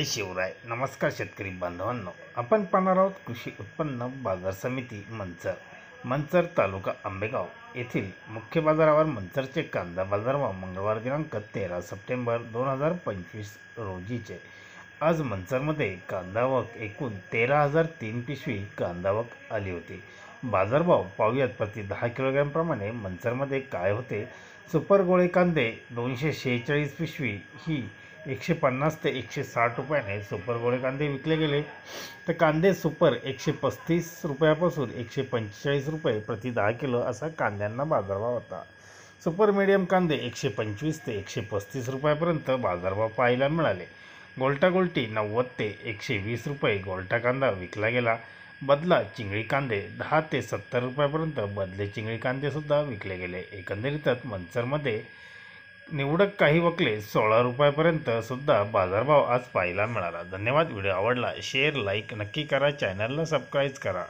जय शिवराय. नमस्कार शेतकरी बांधवांनो, आपण पाहणार आहोत कृषी उत्पन्न बाजार समिती मंचर तालुका आंबेगाव येथील मुख्य बाजारावर मंचरचे कांदा बाजारभाव मंगळवार दिनांक 13 सप्टेंबर 2025 रोजीचे. आज मंचरमध्ये कांदावक एकूण 13,003 पिशवी कांदावक आली होती. बाजारभाव पाहूयात. प्रति 10 किलोग्रॅम प्रमाणे मंचरमध्ये काय होते. सुपर गोळे कांदे 246 पिशवी ही 150 ते 160 रुपयाने सुपर गोळे कांदे विकले गेले. तर कांदे सुपर 135 रुपयापासून 145 रुपये प्रति 10 किलो असा कांद्यांना बाजारभाव होता. सुपर मीडियम कांदे 125 ते 135 रुपयापर्यंत बाजारभाव पाहायला मिळाले. गोल्टा गोल्टी 90 ते 120 रुपये गोल्टा कांदा विकला गेला. बदला चिंगळी कांदे 10 ते 70 रुपयापर्यंत बदले चिंगळी कांदे सुद्धा विकले गेले. एकंदरीतच मंचरमध्ये निवडक काही वकले 16 रुपयापर्यंत सुद्धा बाजारभाव आज पाहायला मिळाला. धन्यवाद. व्हिडिओ आवडला शेअर लाईक नक्की करा. चॅनलला सबस्क्राईब करा.